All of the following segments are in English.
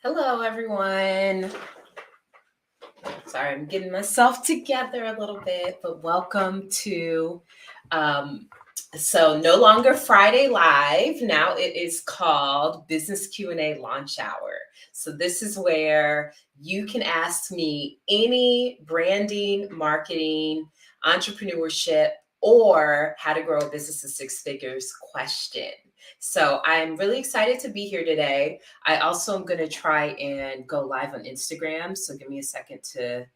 Hello, everyone. Sorry, I'm getting myself together a little bit, but welcome to no longer Friday Live. Now it is called Business Q&A Launch Hour. So this is where you can ask me any branding, marketing, entrepreneurship, or how to grow a business to six figures question. So I'm really excited to be here today. I also am going to try and go live on Instagram. So give me a second to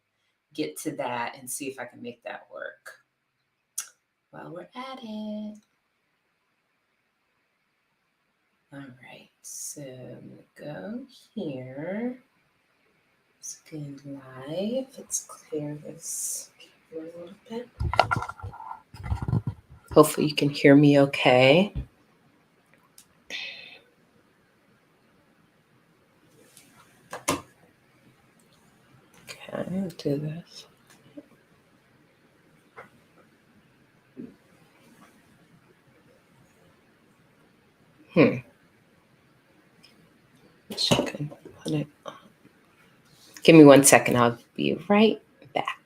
get to that and see if I can make that work while we're at it. All right, so I'm going to go here. Let's go live. Let's clear this camera a little bit. Hopefully you can hear me okay. Okay, I'll do this. Put it on. Give me 1 second. I'll be right back.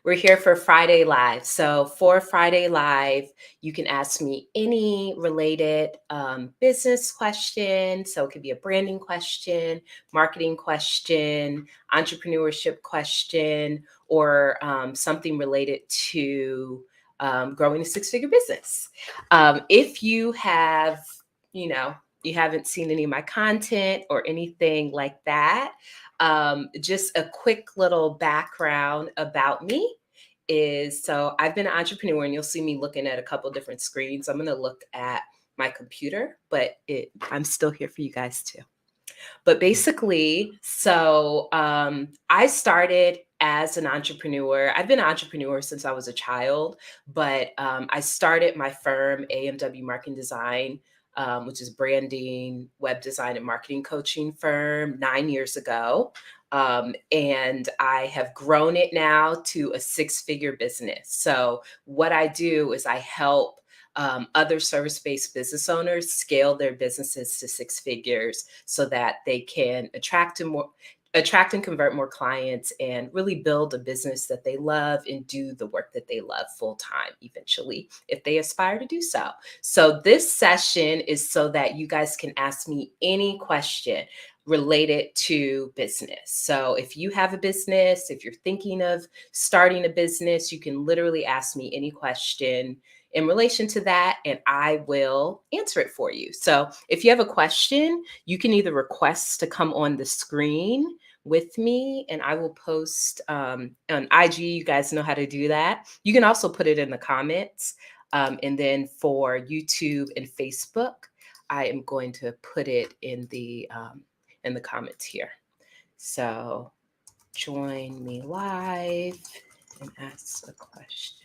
We're here for Friday Live. So for Friday Live, you can ask me any related business question. So it could be a branding question, marketing question, entrepreneurship question, or something related to growing a six-figure business. If you have, you haven't seen any of my content or anything like that, just a quick little background about me is, so I've been an entrepreneur, and you'll see me looking at a couple different screens. I'm going to look at my computer, but I'm still here for you guys too. But basically, I started as an entrepreneur. I've been an entrepreneur since I was a child, but I started my firm, AMW Marketing Design, which is branding, web design, and marketing coaching firm 9 years ago. And I have grown it now to a six-figure business. So what I do is I help other service-based business owners scale their businesses to six figures so that they can attract and convert more clients and really build a business that they love and do the work that they love full time eventually if they aspire to do so. So this session is so that you guys can ask me any question related to business. So if you have a business, if you're thinking of starting a business, you can literally ask me any question in relation to that, and I will answer it for you. So if you have a question, you can either request to come on the screen with me, and I will post on IG. You guys know how to do that. You can also put it in the comments. And then for YouTube and Facebook, I am going to put it in the comments here. So join me live and ask a question.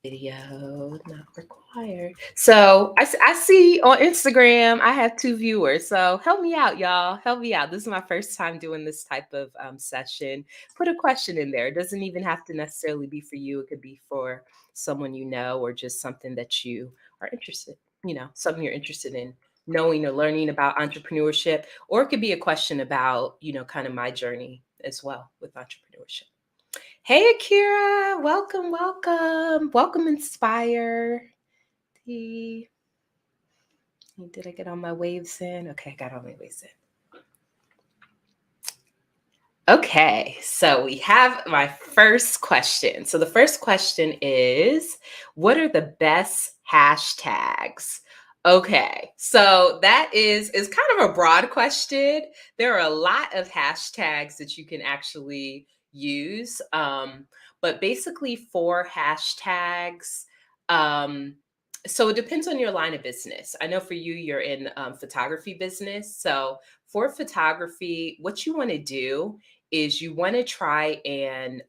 Video not required. So I see on Instagram, I have 2 viewers. So help me out, y'all. Help me out. This is my first time doing this type of session. Put a question in there. It doesn't even have to necessarily be for you. It could be for someone you know, or just something that you are interested, something you're interested in knowing or learning about entrepreneurship. Or it could be a question about, kind of my journey as well with entrepreneurship. Hey, Akira, welcome, welcome, welcome, Inspire. Did I get all my waves in? Okay, I got all my waves in. Okay, so we have my first question. So the first question is, what are the best hashtags? Okay, so that is kind of a broad question. There are a lot of hashtags that you can actually use, but basically for hashtags, so it depends on your line of business. I know for you, you're in photography business. So for photography, what you want to do is you want to try and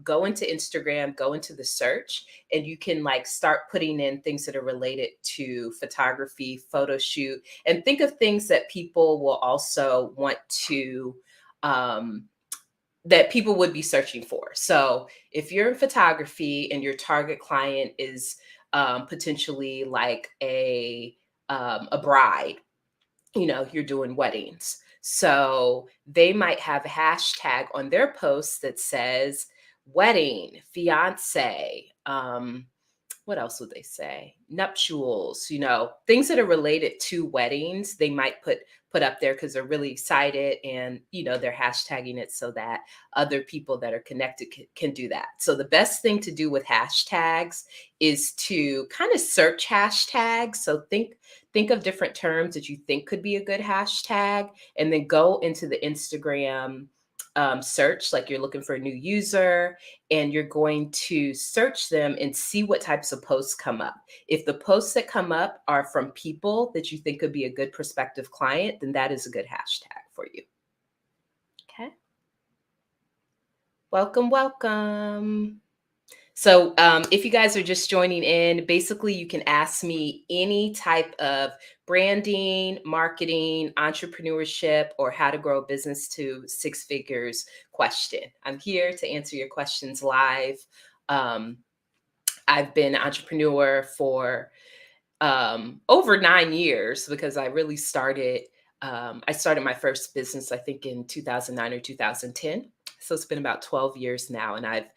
go into Instagram, go into the search, and you can like start putting in things that are related to photography, photo shoot, and think of things that people will also want to, that people would be searching for. So if you're in photography and your target client is potentially like a bride, you're doing weddings. So they might have a hashtag on their post that says wedding, fiance, what else would they say? Nuptials, things that are related to weddings, they might put up there because they're really excited, and they're hashtagging it so that other people that are connected can do that. So the best thing to do with hashtags is to kind of search hashtags. So think of different terms that you think could be a good hashtag, and then go into the Instagram search, like you're looking for a new user, and you're going to search them and see what types of posts come up. If the posts that come up are from people that you think could be a good prospective client, then that is a good hashtag for you. Okay. Welcome, welcome. So if you guys are just joining in, basically you can ask me any type of branding, marketing, entrepreneurship, or how to grow a business to six figures question. I'm here to answer your questions live. I've been an entrepreneur for over 9 years because I really started. I started my first business, I think, in 2009 or 2010. So it's been about 12 years now, and I've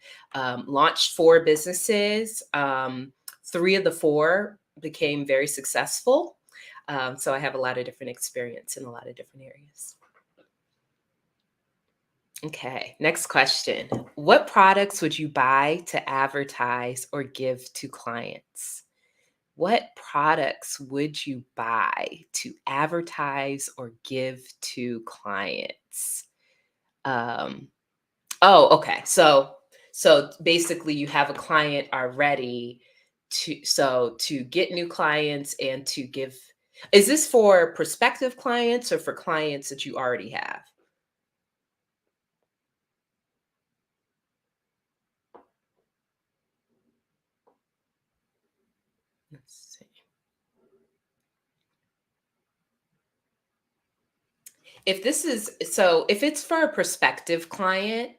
launched 4 businesses. 3 of the 4 became very successful. So I have a lot of different experience in a lot of different areas. Okay, next question. What products would you buy to advertise or give to clients? What products would you buy to advertise or give to clients? Oh, okay. So basically you have a client already to get new clients and to give. Is this for prospective clients or for clients that you already have? Let's see. If it's for a prospective client,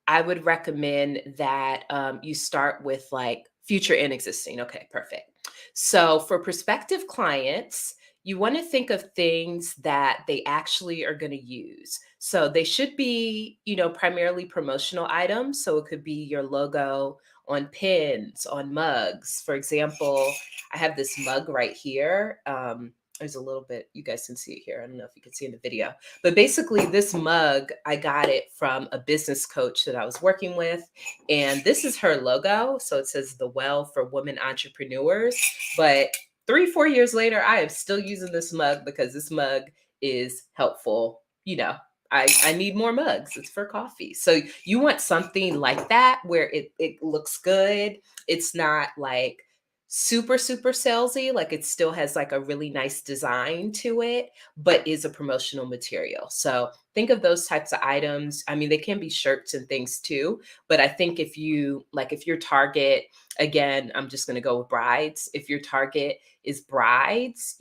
I would recommend that you start with like future and existing. Okay, perfect. So for prospective clients, you want to think of things that they actually are going to use. So they should be, primarily promotional items. So it could be your logo on pins, on mugs. For example, I have this mug right here. There's a little bit, you guys can see it here. I don't know if you can see in the video, but basically, this mug, I got it from a business coach that I was working with. And this is her logo. So it says the Well for Women Entrepreneurs. But 3, 4 years later, I am still using this mug because this mug is helpful. I need more mugs. It's for coffee. So you want something like that where it looks good. It's not like super, super salesy. Like it still has like a really nice design to it, but is a promotional material. So think of those types of items. I mean, they can be shirts and things too, but I think if your target, again, I'm just going to go with brides. If your target is brides,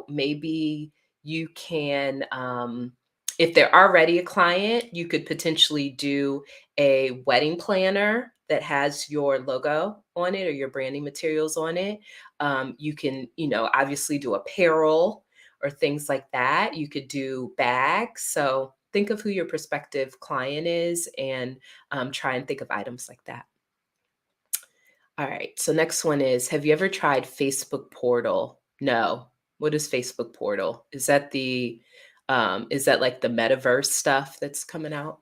maybe you can, if they're already a client, you could potentially do a wedding planner that has your logo on it or your branding materials on it. You can, obviously do apparel or things like that. You could do bags. So think of who your prospective client is and try and think of items like that. All right. So next one is, have you ever tried Facebook Portal? No. What is Facebook Portal? Is that like the metaverse stuff that's coming out?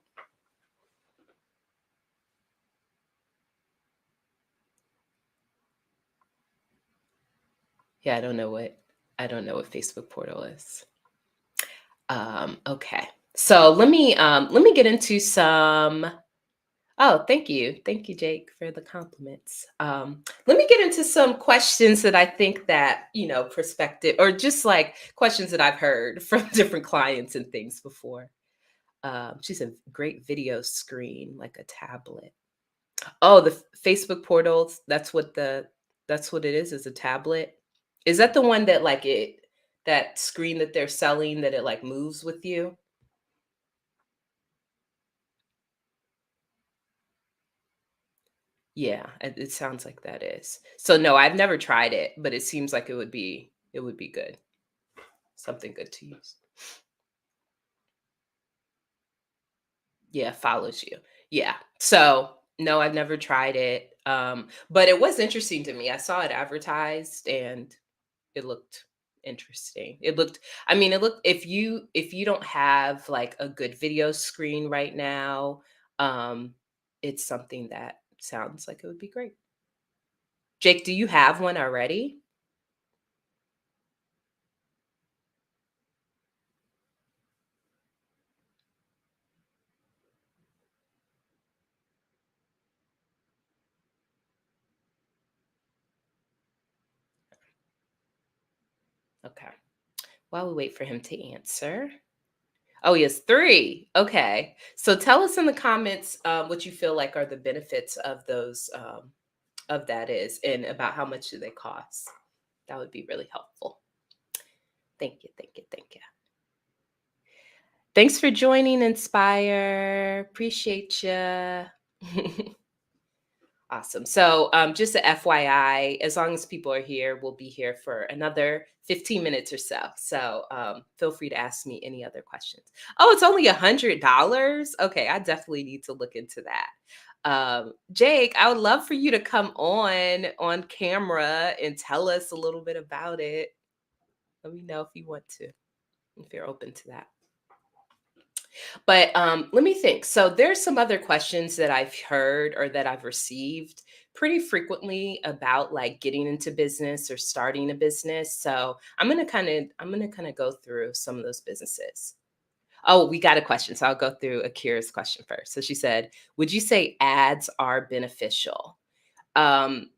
Yeah, I don't know what Facebook Portal is. Okay. So let me get into some. Oh, thank you. Thank you, Jake, for the compliments. Let me get into some questions that I think that, perspective or just like questions that I've heard from different clients and things before. She's a great video screen, like a tablet. Oh, the Facebook portals, that's what it is a tablet. Is that the one that that screen that they're selling that it like moves with you? Yeah, it sounds like that is. So no, I've never tried it, but it seems like it would be good. Something good to use. Yeah, follows you. Yeah. So no, I've never tried it. But it was interesting to me. I saw it advertised and it looked interesting. It looked if you don't have like a good video screen right now, it's something that sounds like it would be great. Jake, do you have one already? Okay. While we wait for him to answer. Oh, yes, 3. Okay. So tell us in the comments what you feel like are the benefits of those of that is and about how much do they cost. That would be really helpful. Thank you. Thank you. Thank you. Thanks for joining Inspire. Appreciate you. Awesome. So, just a FYI, as long as people are here, we'll be here for another 15 minutes or so. So, feel free to ask me any other questions. Oh, it's only $100. Okay, I definitely need to look into that. Jake, I would love for you to come on camera and tell us a little bit about it. Let me know if you want to, if you're open to that. But let me think. So there's some other questions that I've heard or that I've received pretty frequently about like getting into business or starting a business. So I'm gonna kind of go through some of those businesses. Oh, we got a question. So I'll go through Akira's question first. So she said, "Would you say ads are beneficial?" Um,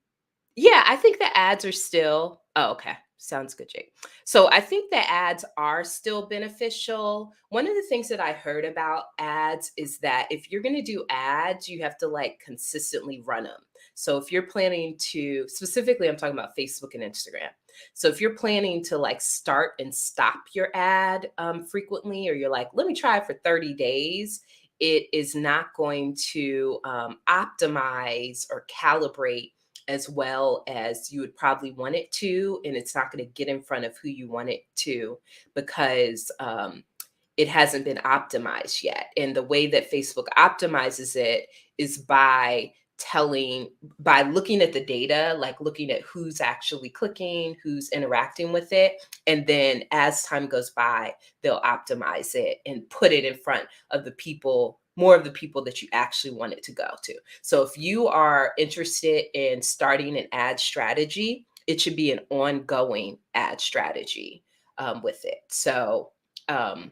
Yeah, I think the ads are still oh, okay. Sounds good, Jake. So I think the ads are still beneficial. One of the things that I heard about ads is that if you're going to do ads, you have to like consistently run them. So if you're planning to, specifically, I'm talking about Facebook and Instagram. So if you're planning to like start and stop your ad frequently, or you're like, let me try it for 30 days, it is not going to optimize or calibrate as well as you would probably want it to, and it's not going to get in front of who you want it to because it hasn't been optimized yet. And the way that Facebook optimizes it is by telling by looking at the data, like looking at who's actually clicking, who's interacting with it, and then as time goes by, they'll optimize it and put it in front of the people, more of the people that you actually want it to go to. So if you are interested in starting an ad strategy, it should be an ongoing ad strategy with it. So um,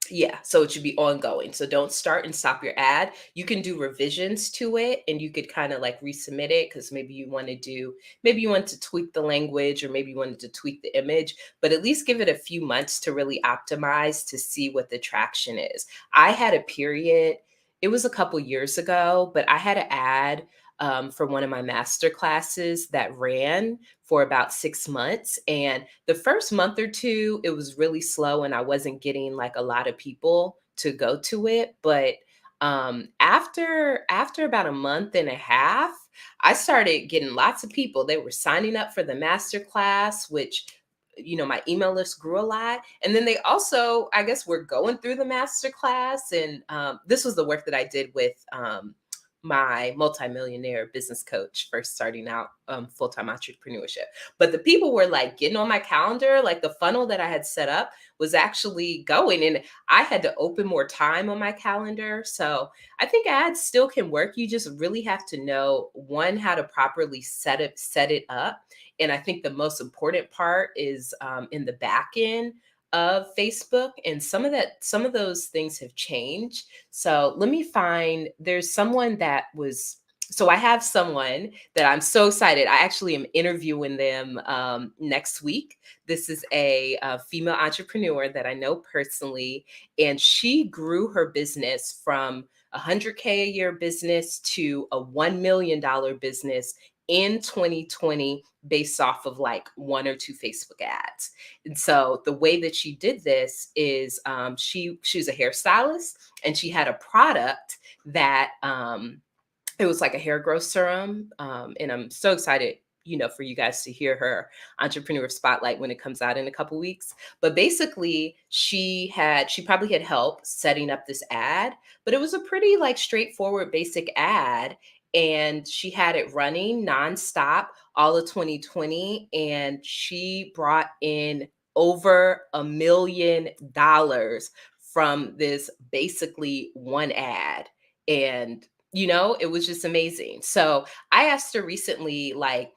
yeah, so it should be ongoing. So don't start and stop your ad. You can do revisions to it and you could kind of like resubmit it because maybe you want to tweak the language or maybe you wanted to tweak the image, but at least give it a few months to really optimize to see what the traction is. I had a period, it was a couple years ago, but I had an ad for one of my master classes that ran for about 6 months. And the first month or two, it was really slow and I wasn't getting like a lot of people to go to it. But after about a month and a half, I started getting lots of people. They were signing up for the master class, which my email list grew a lot. And then they also, I guess, were going through the master class. And this was the work that I did with my multimillionaire business coach first starting out full-time entrepreneurship. But the people were like getting on my calendar, like the funnel that I had set up was actually going, and I had to open more time on my calendar. So I think ads still can work. You just really have to know one, how to properly set it up. And I think the most important part is in the back end of Facebook. And some of those things have changed. So let me find, there's someone that was, so I have someone that I'm so excited. I actually am interviewing them next week. This is a female entrepreneur that I know personally, and she grew her business from 100K a year business to a $1 million business in 2020 based off of like one or two Facebook ads. And so the way that she did this is she's a hairstylist and she had a product that it was like a hair growth serum. And I'm so excited, for you guys to hear her entrepreneur spotlight when it comes out in a couple weeks. But basically, she probably had help setting up this ad, but it was a pretty like straightforward, basic ad. And she had it running nonstop all of 2020. And she brought in over $1 million from this basically one ad. And it was just amazing. So I asked her recently, like,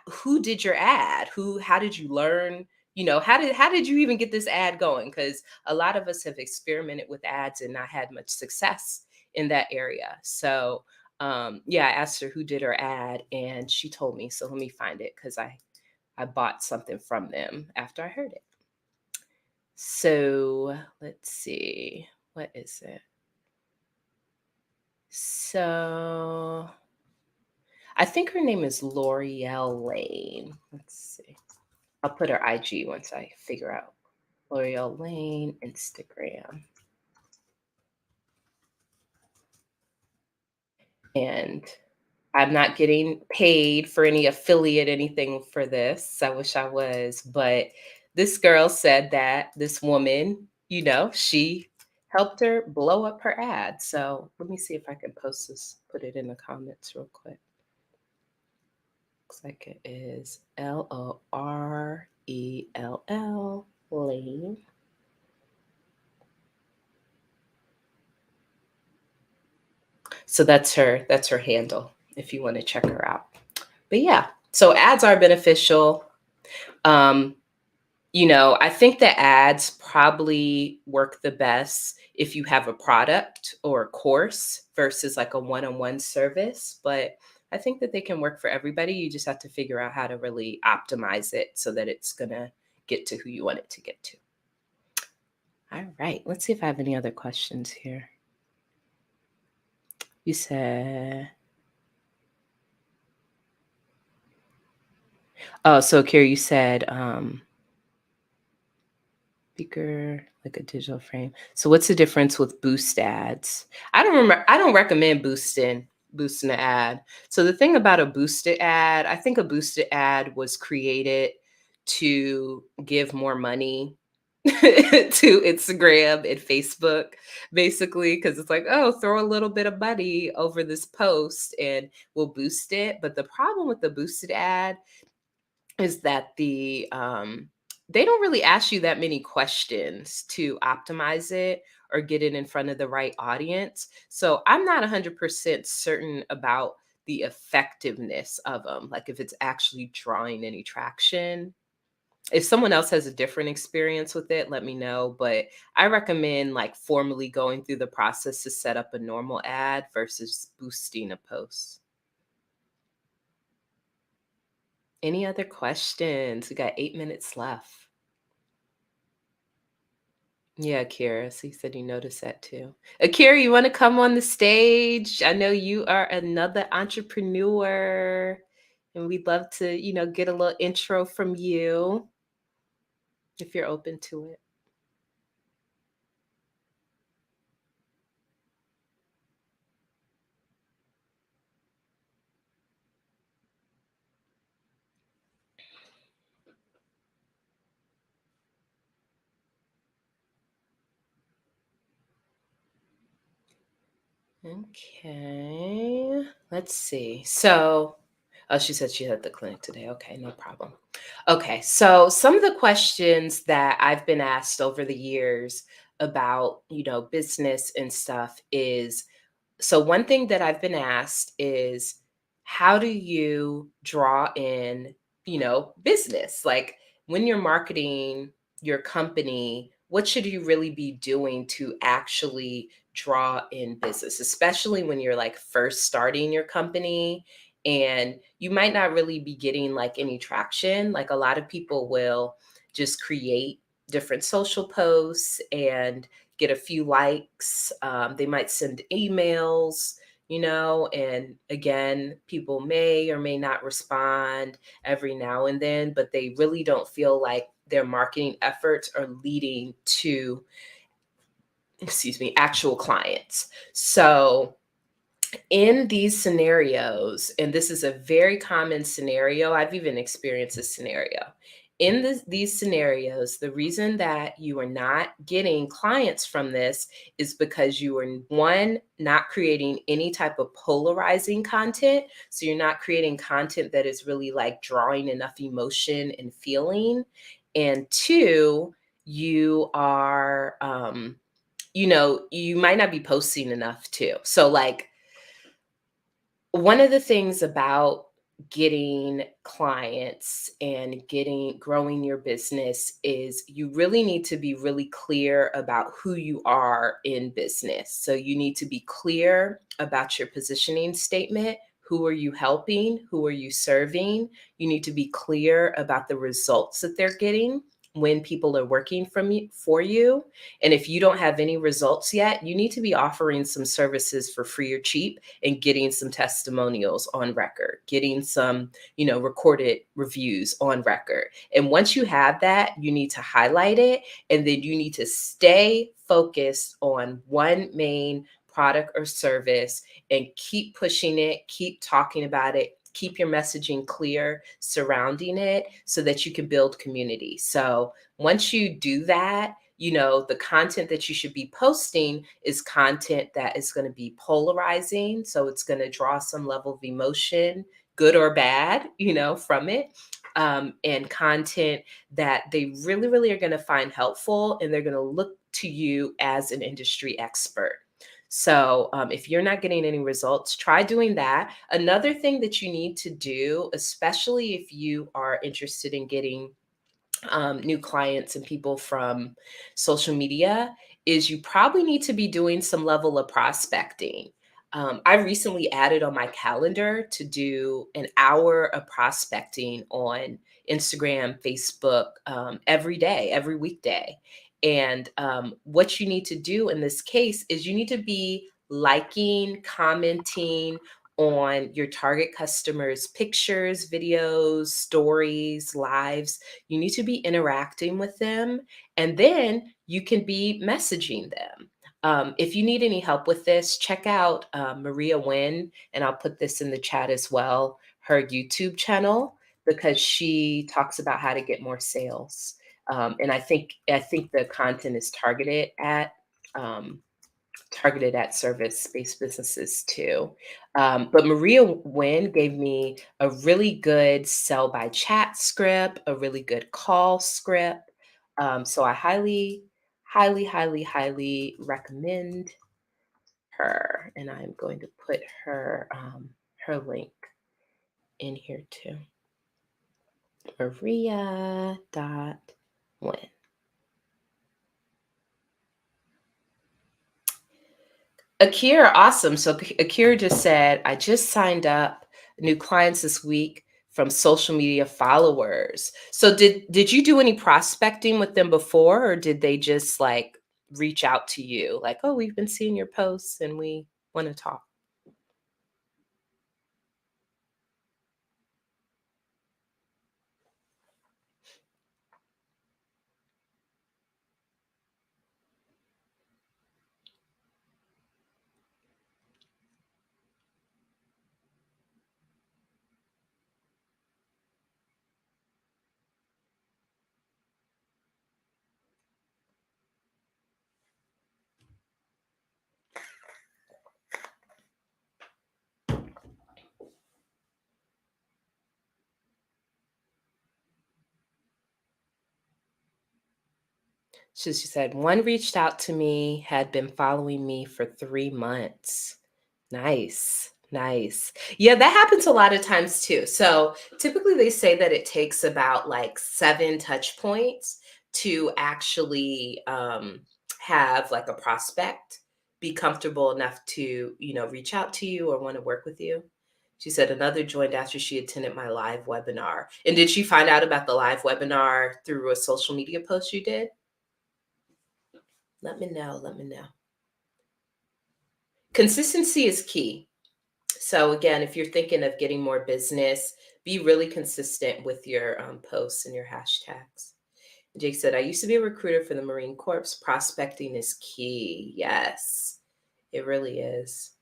who did your ad? How did you learn? How did you even get this ad going? Because a lot of us have experimented with ads and not had much success in that area. So yeah, I asked her who did her ad and she told me. So let me find it because I bought something from them after I heard it. So let's see. What is it? So I think her name is L'Oreal Lane. Let's see. I'll put her IG once I figure out L'Oreal Lane Instagram. And I'm not getting paid for any affiliate anything for this. I wish I was, but this girl said that this woman, she helped her blow up her ad. So let me see if I can post this, put it in the comments real quick. Looks like it is Lorell Lane. So that's her handle if you want to check her out. But yeah, so ads are beneficial. Um, I think the ads probably work the best if you have a product or a course versus like a one-on-one service. But I think that they can work for everybody. You just have to figure out how to really optimize it so that it's going to get to who you want it to get to. All right. Let's see if I have any other questions here. You said, oh, so Kira, you said, speaker, like a digital frame. So what's the difference with boost ads? I don't recommend boosting the ad. So the thing about a boosted ad, I think a boosted ad was created to give more money to Instagram and Facebook, basically, because it's like, oh, throw a little bit of money over this post and we'll boost it. But the problem with the boosted ad is that they don't really ask you that many questions to optimize it or get it in front of the right audience. So I'm not 100% certain about the effectiveness of them, like if it's actually drawing any traction. If someone else has a different experience with it, let me know. But I recommend like formally going through the process to set up a normal ad versus boosting a post. Any other questions? We got 8 minutes left. Yeah, Akira. So you said you noticed that too. Akira, you want to come on the stage? I know you are another entrepreneur, and we'd love to, get a little intro from you if you're open to it. Okay. Let's see. So, oh, she said she had the clinic today. Okay, no problem. Okay, so some of the questions that I've been asked over the years about, business and stuff is, so one thing that I've been asked is, how do you draw in, business? Like when you're marketing your company, what should you really be doing to actually draw in business, especially when you're like first starting your company and you might not really be getting like any traction. Like a lot of people will just create different social posts and get a few likes. They might send emails, and again, people may or may not respond every now and then, but they really don't feel like their marketing efforts are leading to, excuse me, actual clients. So in these scenarios, and this is a very common scenario, I've even experienced this scenario. In these scenarios, the reason that you are not getting clients from this is because you are, one, not creating any type of polarizing content. So you're not creating content that is really like drawing enough emotion and feeling. And two, you are, you might not be posting enough too. So like, one of the things about getting clients and growing your business is you really need to be really clear about who you are in business. So you need to be clear about your positioning statement. Who are you helping? Who are you serving? You need to be clear about the results that they're getting when people are working for you. And if you don't have any results yet, you need to be offering some services for free or cheap and getting some testimonials on record, getting some, recorded reviews on record. And once you have that, you need to highlight it. And then you need to stay focused on one main product or service and keep pushing it, keep talking about it, keep your messaging clear surrounding it so that you can build community. So once you do that, the content that you should be posting is content that is going to be polarizing. So it's going to draw some level of emotion, good or bad, from it. And content that they really, really are going to find helpful, and they're going to look to you as an industry expert. So if you're not getting any results, try doing that. Another thing that you need to do, especially if you are interested in getting new clients and people from social media, is you probably need to be doing some level of prospecting. I recently added on my calendar to do an hour of prospecting on Instagram, Facebook, every day, every weekday. And what you need to do in this case is you need to be liking, commenting on your target customers' pictures, videos, stories, lives. You need to be interacting with them, and then you can be messaging them. If you need any help with this, check out Maria Wynn, and I'll put this in the chat as well, her YouTube channel, because she talks about how to get more sales. And I think the content is um, targeted at service-based businesses too. But Maria Wynn gave me a really good sell by chat script, a really good call script. So I highly, highly, highly, highly recommend her, and I'm going to put her link in here too. Maria.win. Akira, awesome. So Akira just said, I just signed up new clients this week from social media followers. So did you do any prospecting with them before, or did they just like reach out to you like, oh, we've been seeing your posts and we want to talk? She said, one reached out to me, had been following me for 3 months. Nice, nice. Yeah, that happens a lot of times too. So typically they say that it takes about like 7 touch points to actually have like a prospect be comfortable enough to, reach out to you or want to work with you. She said another joined after she attended my live webinar. And did she find out about the live webinar through a social media post you did? Let me know. Let me know. Consistency is key. So again, if you're thinking of getting more business, be really consistent with your posts and your hashtags. Jake said, I used to be a recruiter for the Marine Corps. Prospecting is key. Yes, it really is.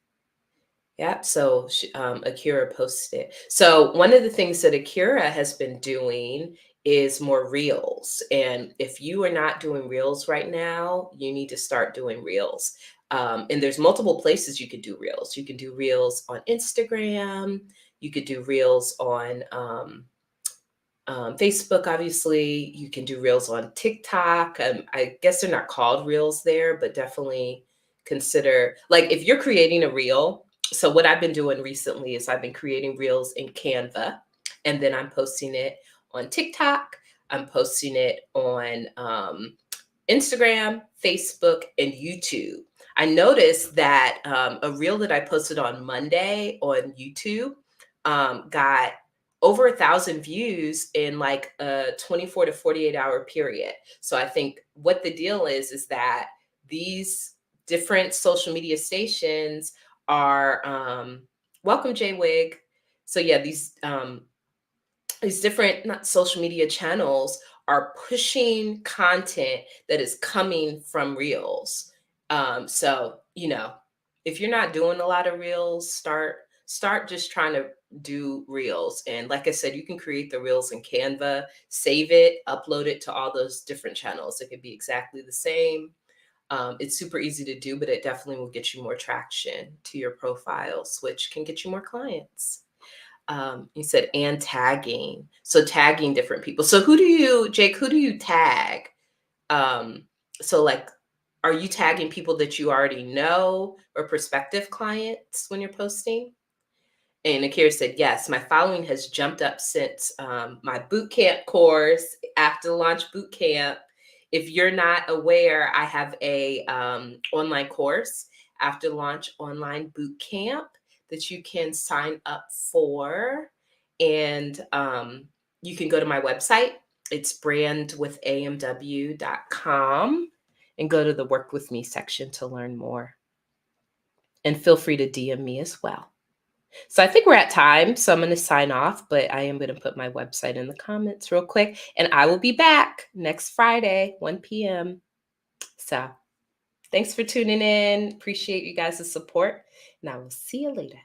Yep. So Akira posted it. So one of the things that Akira has been doing is more reels. And if you are not doing reels right now, you need to start doing reels. And there's multiple places you could do reels. You can do reels on Instagram. You could do reels on Facebook, obviously. You can do reels on TikTok. I guess they're not called reels there, but definitely consider, like, if you're creating a reel. So what I've been doing recently is I've been creating reels in Canva, and then I'm posting it on TikTok. I'm posting it on Instagram, Facebook, and YouTube. I noticed that a reel that I posted on Monday on YouTube got over 1,000 views in like a 24 to 48-hour period. So I think what the deal is that these different social media stations are welcome, Jay Wig. So yeah, these different not social media channels are pushing content that is coming from reels. So if you're not doing a lot of reels, start just trying to do reels. And like I said, you can create the reels in Canva, save it, upload it to all those different channels. It could be exactly the same. It's super easy to do, but it definitely will get you more traction to your profiles, which can get you more clients. You said and tagging. So tagging different people. So Jake, who do you tag? Um, so like, are you tagging people that you already know or prospective clients when you're posting? And Akira said, yes, my following has jumped up since my boot camp course, after launch boot camp. If you're not aware, I have a online course after launch online boot camp that you can sign up for. And you can go to my website. It's brandwithamw.com and go to the Work With Me section to learn more. And feel free to DM me as well. So I think we're at time, so I'm going to sign off, but I am going to put my website in the comments real quick, and I will be back next Friday, 1 p.m. So thanks for tuning in. Appreciate you guys' support, and I will see you later.